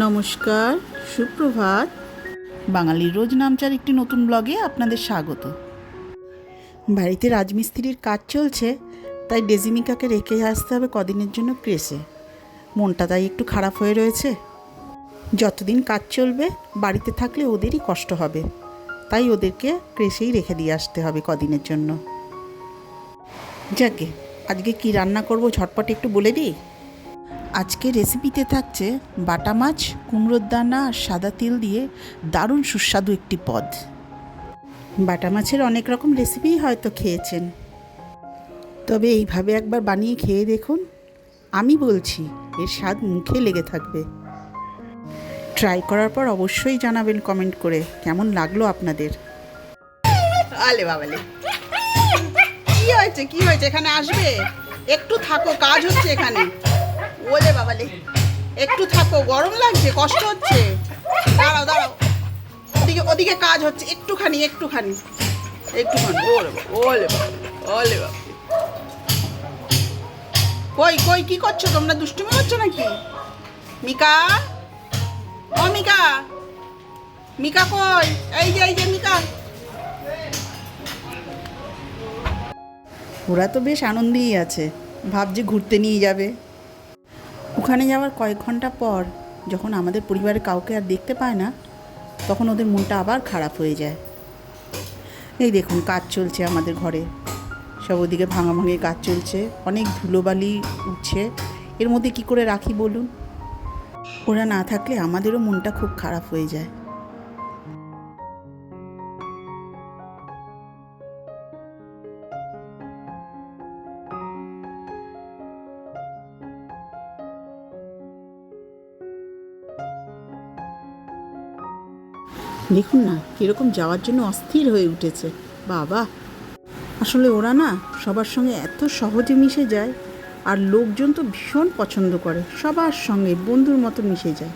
নমস্কার, সুপ্রভাত। বাঙালির রোজ নামচার একটি নতুন ব্লগে আপনাদের স্বাগত। বাড়িতে রাজমিস্ত্রির কাজ চলছে, তাই ডেজিমিকাকে রেখে আসতে হবে কদিনের জন্য ক্রেসে। মনটা তাই একটু খারাপ হয়ে রয়েছে। যতদিন কাজ চলবে বাড়িতে থাকলে ওদেরই কষ্ট হবে, তাই ওদেরকে ক্রেসেই রেখে দিয়ে আসতে হবে কদিনের জন্য। যাকে আজকে কি রান্না করব ঝটপট একটু বলে দিই। আজকে রেসিপিতে থাকছে বাটা মাছ, কুমড়োর দানা আর সাদা তিল দিয়ে দারুণ সুস্বাদু একটি পদ। বাটা মাছের অনেক রকম রেসিপিই হয়তো খেয়েছেন, তবে এইভাবে একবার বানিয়ে খেয়ে দেখুন। আমি বলছি এর স্বাদ মুখে লেগে থাকবে। ট্রাই করার পর অবশ্যই জানাবেন কমেন্ট করে কেমন লাগলো আপনাদের। আলে বাবালে, কি হয়েছে এখানে আসবে? একটু থাকো, কাজ হচ্ছে এখানে। ওলে বাবালে, একটু থাকো, গরম লাগছে, কষ্ট হচ্ছে। দাঁড়াও দাঁড়াও, ওদিকে কাজ হচ্ছে, একটুখানি। ওলে বাবা। কই কি করছো তোমরা? দুষ্টুমি করছো নাকি? মিকা, ও মিকা কই? এই যে মিকা। ওরা তো বেশ আনন্দেই আছে, ভাবছে ঘুরতে নিয়ে যাবে। ওখানে যাওয়ার কয়েক ঘন্টা পর যখন আমাদের পরিবারের কাউকে আর দেখতে পায় না, তখন ওদের মনটা আবার খারাপ হয়ে যায়। এই দেখুন কাজ চলছে আমাদের ঘরে, সব ওদিকে ভাঙে কাজ চলছে, অনেক ধুলোবালি উঠছে। এর মধ্যে কি করে রাখি বলুন? ওরা না থাকলে আমাদেরও মনটা খুব খারাপ হয়ে যায়। দেখুন না কীরকম যাওয়ার জন্য অস্থির হয়ে উঠেছে। বাবা, আসলে ওরা না সবার সঙ্গে এত সহজে মিশে যায়, আর লোকজন তো ভীষণ পছন্দ করে, সবার সঙ্গে বন্ধুর মতো মিশে যায়।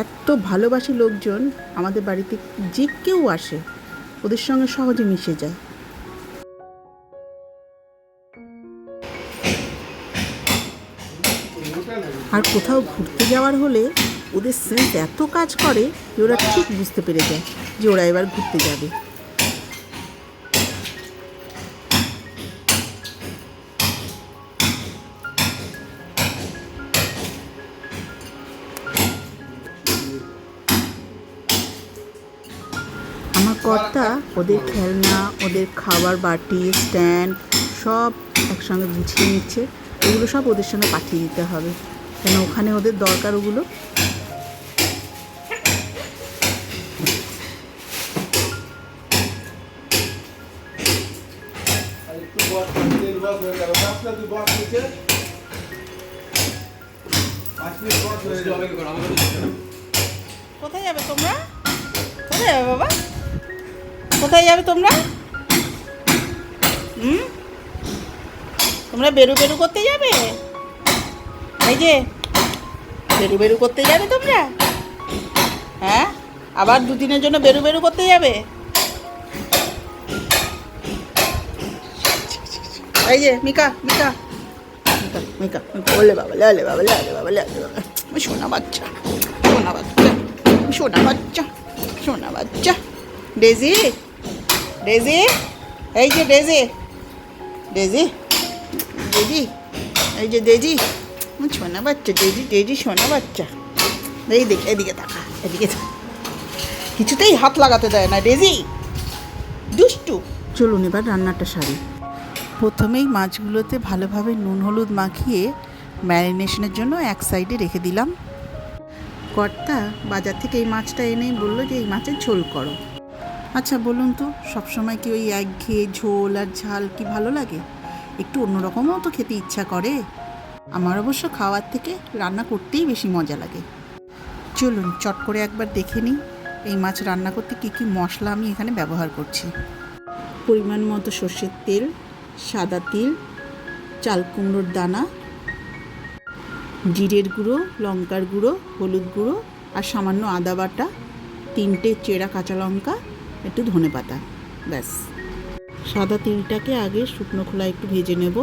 এত ভালোবাসে লোকজন, আমাদের বাড়িতে যে কেউ আসে ওদের সঙ্গে সহজে মিশে যায়। আর কোথাও ঘুরতে যাওয়ার হলে ওদের সেন্স এত কাজ করে যে ওরা ঠিক বুঝতে পেরে যায় যে ওরা এবার ঘুরতে যাবে। আমার কর্তা ওদের খেলনা, ওদের খাবার বাটি, স্ট্যান্ড সব একসঙ্গে গুছিয়ে নিচ্ছে। ওগুলো সব ওদের সঙ্গে পাঠিয়ে দিতে হবে, কেন ওখানে ওদের দরকার ওগুলো। কোথায় যাবে তোমরা? কোথায় যাবে বাবা? কোথায় যাবে তোমরা? তোমরা বেরু করতে যাবে? এই যে বেরু করতে যাবে তোমরা? হ্যাঁ, আবার দুদিনের জন্য বেরু করতে যাবে? এই যে মিকা, ওলে বাবা, সোনা বাচ্চা। ডেজি, এই যে ডেজি, এই যে ডেজি, সোনা বাচ্চা, ডেজি সোনা বাচ্চা। এই দেখ, এদিকে তাকা। কিছুতেই হাত লাগাতে দেয় না ডেজি, দুষ্টু। চলুন এবার রান্নাটা সারি। প্রথমেই মাছগুলোতে ভালোভাবে নুন হলুদ মাখিয়ে ম্যারিনেশনের জন্য এক সাইডে রেখে দিলাম। কর্তা বাজার থেকে এই মাছটা এনেই বললো যে এই মাছের ঝোল করো। আচ্ছা বলুন তো, সবসময় কি ওই একঘেয়ে ঝোল আর ঝাল কি ভালো লাগে? একটু অন্যরকমও তো খেতে ইচ্ছা করে। আমার অবশ্য খাওয়ার থেকে রান্না করতেই বেশি মজা লাগে। চলুন চট করে একবার দেখে নিই এই মাছ রান্না করতে কী কী মশলা আমি এখানে ব্যবহার করছি। পরিমাণ মতো সর্ষের তেল, সাদা তিল, চাল কুমড়োর দানা, জিরের গুঁড়ো, লঙ্কার গুঁড়ো, হলুদ গুঁড়ো আর সামান্য আদা বাটা, 3টে চেরা কাঁচা লঙ্কা, একটু ধনেপাতা, ব্যাস। সাদা তিলটাকে আগে শুকনো খোলায় একটু ভেজে নেব।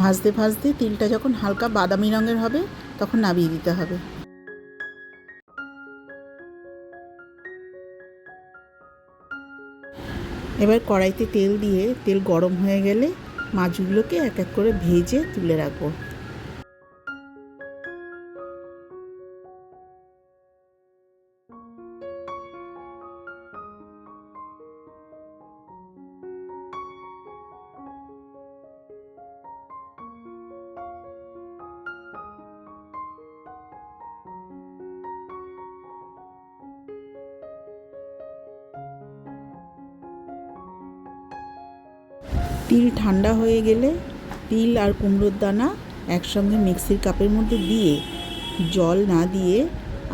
ভাজতে ভাজতে তিলটা যখন হালকা বাদামি রঙের হবে তখন নামিয়ে দিতে হবে। এবার কড়াইতে তেল দিয়ে তেল গরম হয়ে গেলে মাছগুলোকে এক এক করে ভেজে তুলে রাখবো। তিল ঠান্ডা হয়ে গেলে তিল আর কুমড়োর দানা একসঙ্গে মিক্সির কাপের মধ্যে দিয়ে জল না দিয়ে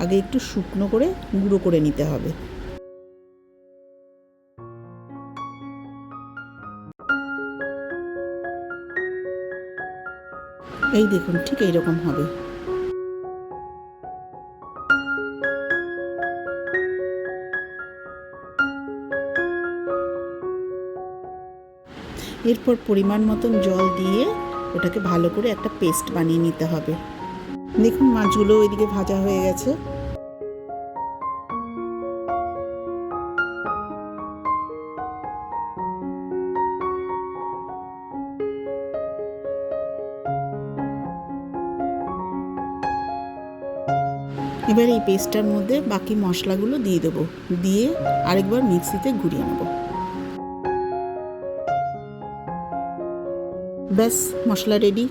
আগে একটু শুকনো করে গুঁড়ো করে নিতে হবে। এই দেখুন, ঠিক এইরকম হবে। এরপর পরিমাণ মতন জল দিয়ে ওটাকে ভালো করে একটা পেস্ট বানিয়ে নিতে হবে। দেখুন মাছগুলো ওইদিকে ভাজা হয়ে গেছে। এবার এই পেস্টটার মধ্যে বাকি মশলাগুলো দিয়ে দেবো, দিয়ে আরেকবার মিক্সিতে ঘুরিয়ে নেব। ব্যাস, মশলা রেডি।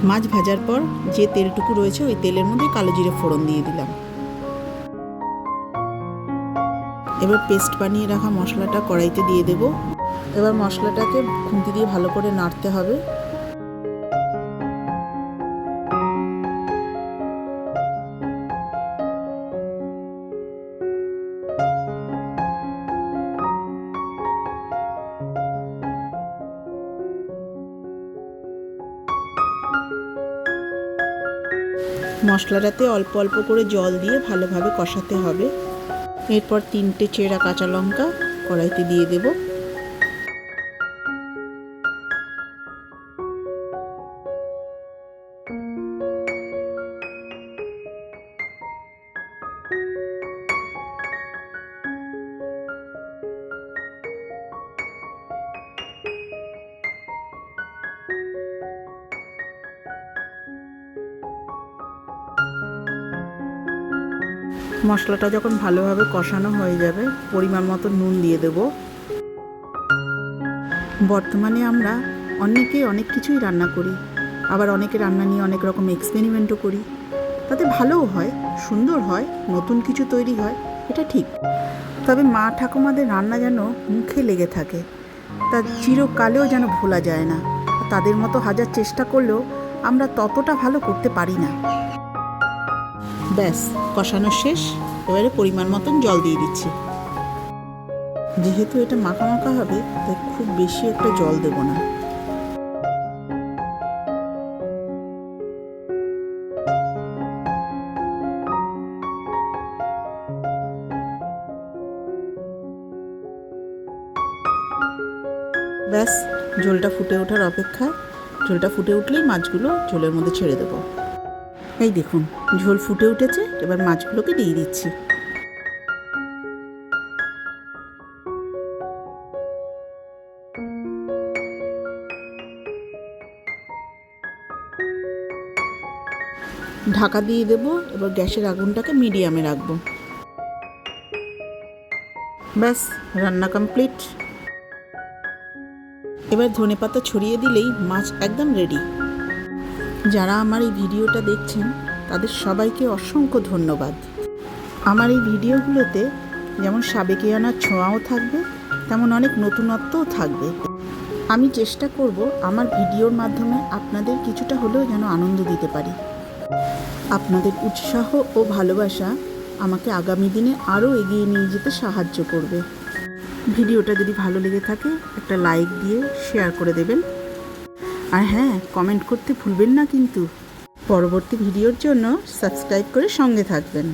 মাছ ভাজার পর যে তেলটুকু রয়েছে ওই তেলের মধ্যে কালো জিরে ফোড়ন দিয়ে দিলাম। এবার পেস্ট বানিয়ে রাখা মশলাটা কড়াইতে দিয়ে দেব। এবার মশলাটাকে খুন্তি দিয়ে ভালো করে নাড়তে হবে। মশলাটাতে অল্প অল্প করে জল দিয়ে ভালোভাবে কষাতে হবে। এরপর 3টে চেরা কাঁচা লঙ্কা কড়াইতে দিয়ে দেব। মশলাটা যখন ভালোভাবে কষানো হয়ে যাবে পরিমাণ মতো নুন দিয়ে দেব। বর্তমানে আমরা অনেকেই অনেক কিছুই রান্না করি, আবার অনেকে রান্না নিয়ে অনেক রকম এক্সপেরিমেন্টও করি। তাতে ভালোও হয়, সুন্দর হয়, নতুন কিছু তৈরি হয়, এটা ঠিক। তবে মা ঠাকুমাদের রান্না যেন মুখে লেগে থাকে, তা চিরকালেও যেন ভোলা যায় না। তাদের মতো হাজার চেষ্টা করলেও আমরা ততটা ভালো করতে পারি না। ব্যাস, কষানো শেষ। এবারে পরিমাণ মতন জল দিয়ে দিচ্ছি। যেহেতু এটা মাখা মাখা হবে তাই খুব বেশি একটা জল দেব না। ব্যাস, ঝোলটা ফুটে ওঠার অপেক্ষায়। ঝোলটা ফুটে উঠলেই মাছগুলো ঝোলের মধ্যে ছেড়ে দেবো। এই দেখুন, ঝোল ফুটে উঠেছে। এবার মাছগুলোকে দিয়ে দিচ্ছি। ঢাকা দিয়ে দেবো। এবার গ্যাসের আগুনটাকে মিডিয়ামে রাখবো। ব্যাস, রান্না কমপ্লিট। এবার ধনেপাতা ছড়িয়ে দিলেই মাছ একদম রেডি। যারা আমার এই ভিডিওটা দেখছেন তাদের সবাইকে অসংখ্য ধন্যবাদ। আমার এই ভিডিওগুলোতে যেমন সাবেকিয়ানার ছোঁয়াও থাকবে, তেমন অনেক নতুনত্বও থাকবে। আমি চেষ্টা করব আমার ভিডিওর মাধ্যমে আপনাদের কিছুটা হলেও যেন আনন্দ দিতে পারি। আপনাদের উৎসাহ ও ভালোবাসা আমাকে আগামী দিনে আরও এগিয়ে নিয়ে যেতে সাহায্য করবে। ভিডিওটা যদি ভালো লেগে থাকে একটা লাইক দিয়ে শেয়ার করে দেবেন। আর হ্যাঁ, কমেন্ট করতে ভুলবেন না কিন্তু। পরবর্তী ভিডিওর জন্য সাবস্ক্রাইব করে সঙ্গে থাকবেন।